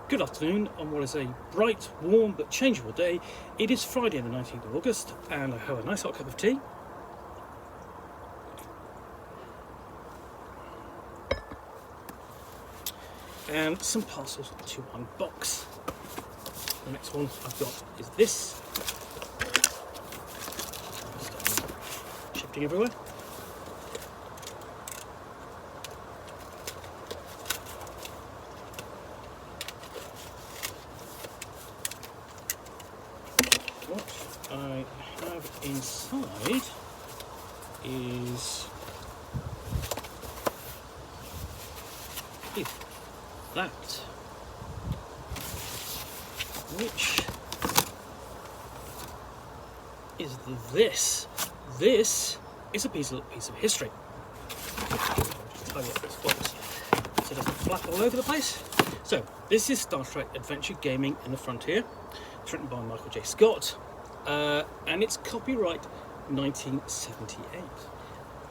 Good afternoon on what is a bright, warm but changeable day. It is Friday the 19th of August and I have a nice hot cup of tea. And some parcels to unbox. The next one I've got is this. Shifting everywhere. What I have inside is that, which is this. This is a piece of history. I'll just tidy up this box so it doesn't flap all over the place. So this is Star Trek Adventure Gaming in the Frontier. It's written by Michael J. Scott, and it's copyright 1978.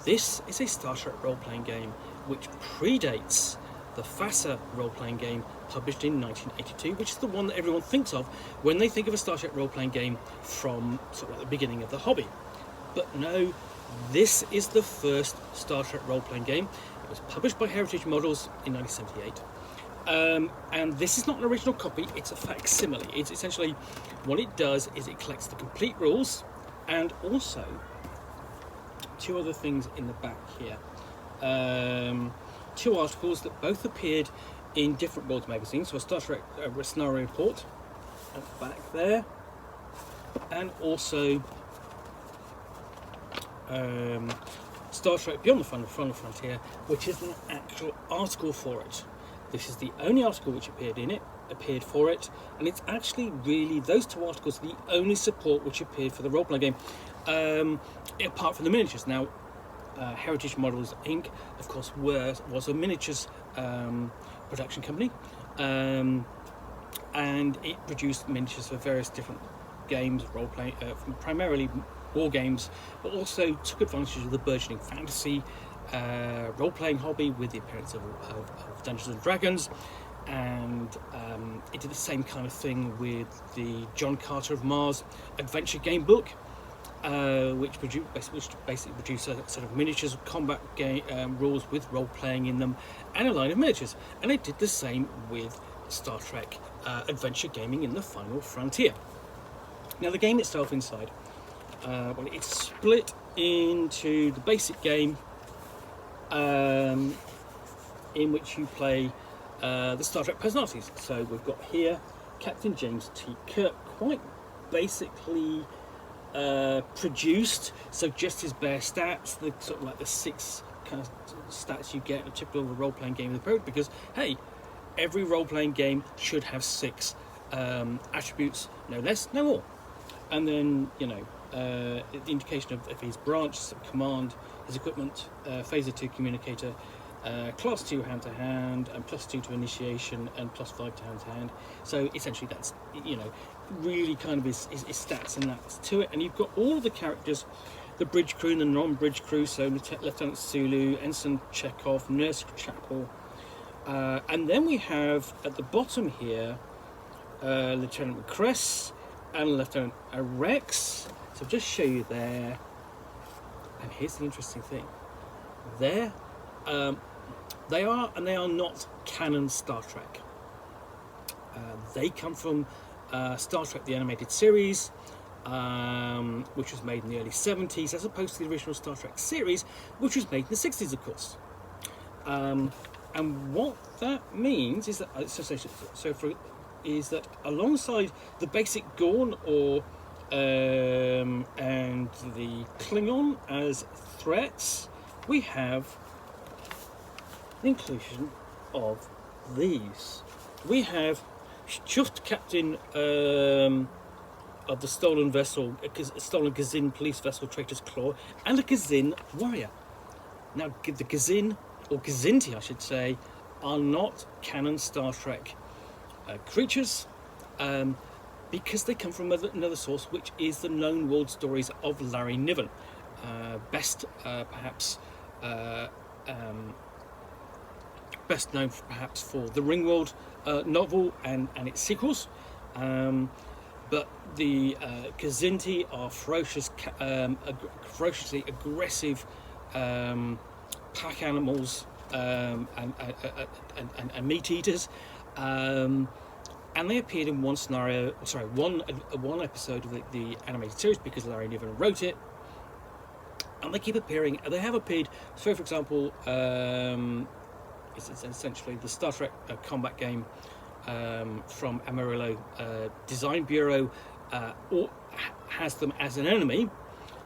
This is a Star Trek role-playing game which predates the FASA role-playing game published in 1982, which is the one that everyone thinks of when they think of a Star Trek role-playing game from sort of like the beginning of the hobby. But no, this is the first Star Trek role-playing game. It was published by Heritage Models in 1978. And this is not an original copy, it's a facsimile. It's essentially, what it does is it collects the complete rules and also two other things in the back here. Two articles that both appeared in different Worlds magazines. So a Star Trek scenario report at the back there, and also Star Trek Beyond the Frontier, which is an actual article for it. This is the only article which appeared for it, and it's actually really those two articles the only support which appeared for the role-playing game, apart from the miniatures. Now, Heritage Models Inc., of course, was a miniatures production company, and it produced miniatures for various different games, role-playing, primarily war games, but also took advantage of the burgeoning fantasy role-playing hobby with the appearance of Dungeons and Dragons, and it did the same kind of thing with the John Carter of Mars adventure game book, which basically produced a sort of miniatures combat game rules with role-playing in them and a line of miniatures. And it did the same with Star Trek Adventure Gaming in the Final Frontier. Now the game itself inside, well, it's split into the basic game, in which you play the Star Trek personalities. So we've got here Captain James T. Kirk, quite basically produced, so just his bare stats, the sort of like the 6 kind of stats you get in a typical role-playing game of the period, because hey, every role-playing game should have 6 attributes, no less, no more. And then, you know, the indication of his branch, command, his equipment, phaser 2 communicator, class 2 hand-to-hand, and +2 to initiation, and +5 to hand-to-hand. So essentially that's, you know, really kind of his stats and that's to it. And you've got all of the characters, the bridge crew and the non-bridge crew, so Lieutenant Sulu, Ensign Chekhov, Nurse Chapel, and then we have at the bottom here Lieutenant McCress and Lieutenant Rex. So I'll just show you there. And here's the interesting thing. They are and they are not canon Star Trek. They come from Star Trek the Animated Series, which was made in the early 70s, as opposed to the original Star Trek series, which was made in the 60s, of course. And what that means is that is that alongside the basic Gorn and the Klingon as threats, we have the inclusion of these. We have just Captain of the stolen Gazin police vessel Traitor's Claw, and a Gazin warrior. Now, the Gazin, or Gazinti I should say, are not canon Star Trek creatures, because they come from another source, which is the known world stories of Larry Niven. Best perhaps best known perhaps for the Ringworld novel and its sequels. But the Gazinti are ferociously aggressive pack animals and meat eaters, and they appeared in one episode of the animated series because Larry Niven wrote it, and they keep appearing. They have appeared. So, for example, it's essentially the Star Trek combat game from Amarillo Design Bureau has them as an enemy,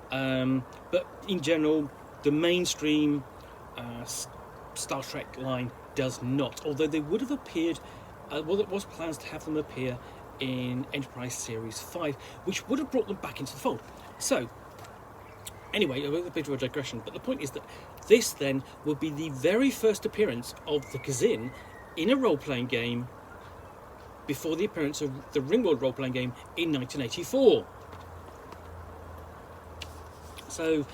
but in general the mainstream Star Trek line does not, although they would have appeared, well, it was plans to have them appear in Enterprise Series 5, which would have brought them back into the fold. So anyway, a bit of a digression, but the point is that this then will be the very first appearance of the Kazin in a role-playing game before the appearance of the Ringworld role-playing game in 1984. So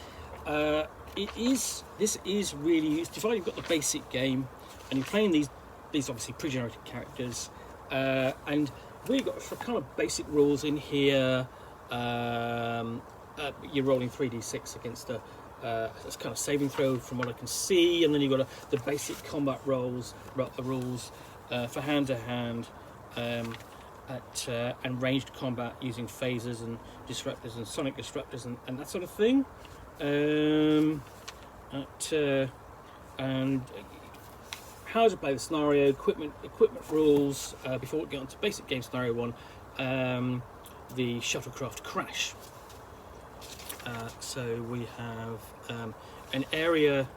this is really used. If you've got the basic game and you're playing these obviously pre-generated characters, and we've got some kind of basic rules in here. You're rolling 3d6 against that's kind of saving throw from what I can see, and then you've got the basic combat rules for hand-to-hand and ranged combat using phasers and disruptors and sonic disruptors and that sort of thing. And how to play the scenario, equipment rules. Before we get on to basic game scenario 1, the shuttlecraft crash. So we have an area,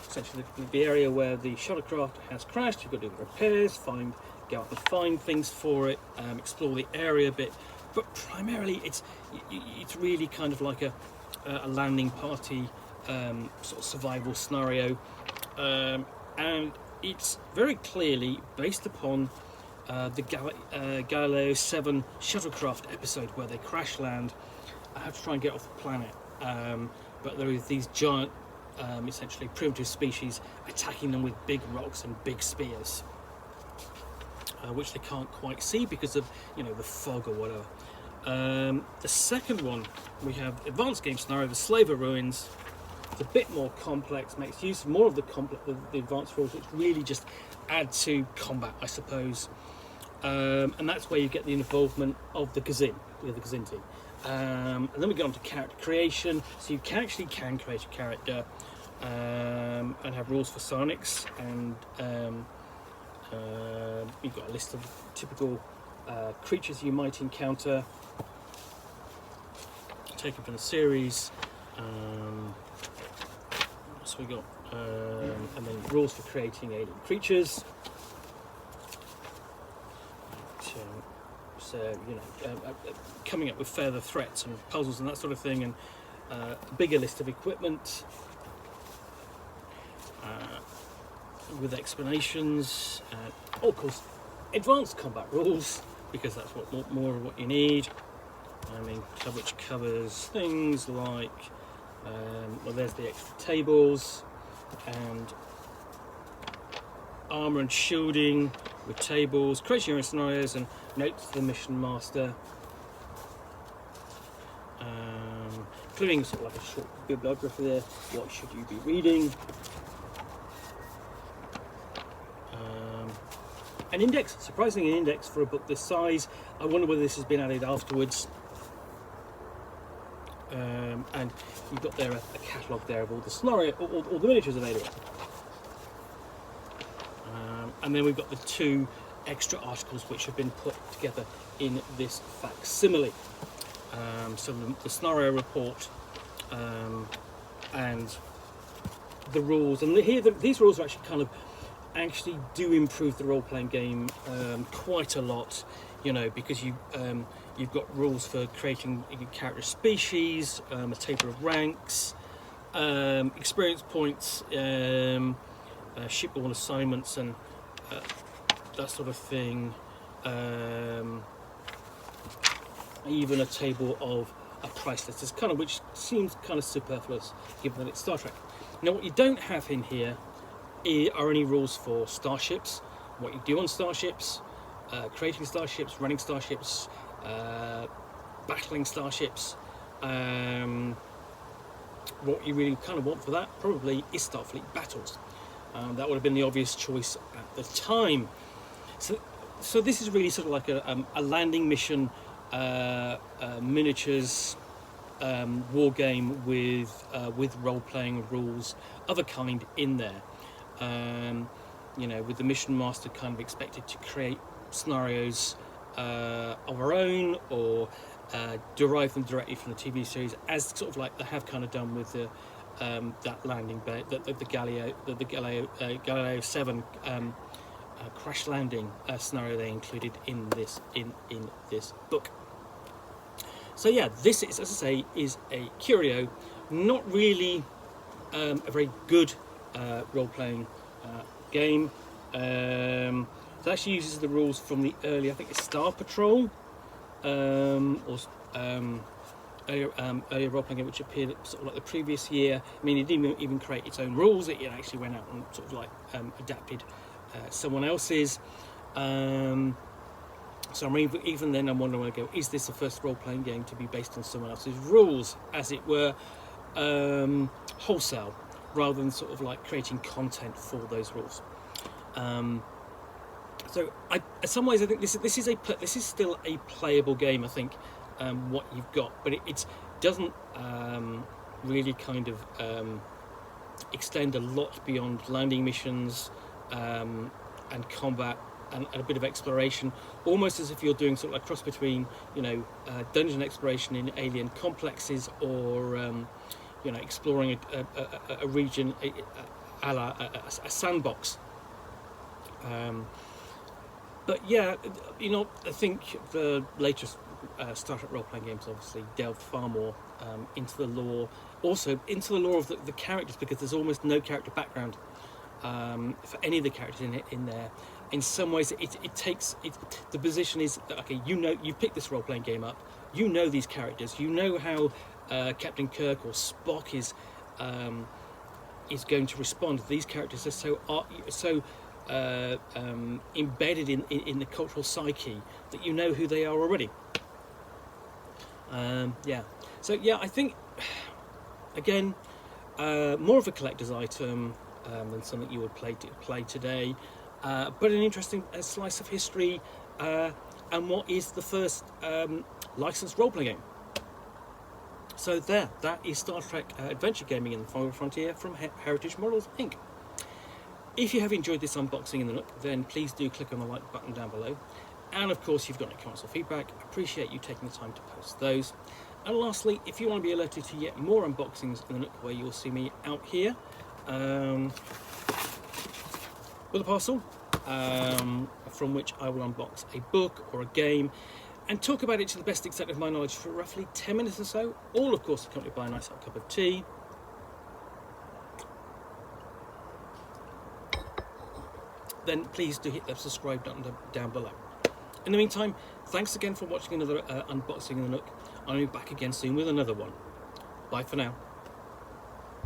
essentially the area where the shuttlecraft has crashed. You've got to do the repairs, go out and find things for it, explore the area a bit. But primarily, it's really kind of like a landing party sort of survival scenario, and it's very clearly based upon the Galileo 7 shuttlecraft episode where they crash land. I have to try and get off the planet, but there are these giant, essentially primitive species attacking them with big rocks and big spears, which they can't quite see because of the fog or whatever. The second one, we have advanced game scenario, the Slaver Ruins. It's a bit more complex, makes use of more of the advanced rules, which really just add to combat, I suppose. And that's where you get the involvement of the Gazinti. And then we go on to character creation, so you can create a character and have rules for psionics, and you've got a list of typical creatures you might encounter taken from the series. So we got and then rules for creating alien creatures. So coming up with further threats and puzzles and that sort of thing, and a bigger list of equipment with explanations, of course advanced combat rules, because that's more of what you need. Which covers things like there's the extra tables and armor and shielding with tables, creating your own scenarios and notes to the mission master, including sort of like a short bibliography there. What should you be reading? An index, surprisingly an index for a book this size. I wonder whether this has been added afterwards. And you've got there a catalogue there of all the scenario, all the miniatures available. And then we've got the 2 extra articles which have been put together in this facsimile. So the scenario report and the rules. And here these rules are actually do improve the role-playing game quite a lot. Because you've got rules for creating character species, a table of ranks, experience points, shipborne assignments, and that sort of thing. Even a table of a price list, which seems kind of superfluous given that it's Star Trek. Now, what you don't have in here are any rules for starships, what you do on starships, creating starships, running starships, battling starships. What you really kind of want for that probably is Starfleet battles. That would have been the obvious choice at the time. So this is really sort of like a landing mission, miniatures war game with role-playing rules of a kind in there. You know, with the mission master kind of expected to create scenarios of our own, or derive them directly from the TV series, as sort of like they have kind of done with the that landing bay, the Galileo 7 crash landing scenario they included in this book. So yeah, this is, as I say, is a curio, not really a very good role-playing game. It actually uses the rules from the early, I think it's Star Patrol, or earlier role-playing game which appeared sort of like the previous year. I mean, it didn't even create its own rules. It actually went out and sort of like adapted someone else's. So I'm even then I'm wondering, is this the first role-playing game to be based on someone else's rules, as it were, wholesale, rather than sort of like creating content for those rules. So in some ways I think this is still a playable game. I think what you've got, but it doesn't really kind of extend a lot beyond landing missions and combat and a bit of exploration, almost as if you're doing sort of like cross between, you know, dungeon exploration in alien complexes, or you know, exploring a region a la a sandbox. But yeah, you know, I think the latest Star Trek role-playing games obviously delved far more into the lore, also into the lore of the characters, because there's almost no character background for any of the characters in there. In some ways, the position is that, okay, you know, you've picked this role-playing game up, you know these characters, you know how Captain Kirk or Spock is going to respond. These characters are so embedded in the cultural psyche that you know who they are already. Yeah. So yeah, I think again, more of a collector's item than something you would play today, but an interesting slice of history, and what is the first licensed role-playing game. So that is Star Trek Adventure Gaming in the Final Frontier from Heritage Models Inc. If you have enjoyed this unboxing in the Nook, then please do click on the like button down below. And of course, if you've got any comments or feedback, I appreciate you taking the time to post those. And lastly, if you want to be alerted to yet more unboxings in the Nook, where you'll see me out here with a parcel, from which I will unbox a book or a game and talk about it to the best extent of my knowledge for roughly 10 minutes or so, all of course accompanied by a nice hot cup of tea. Then please do hit that subscribe button down below. In the meantime, thanks again for watching another unboxing in the Nook. I'll be back again soon with another one. Bye for now.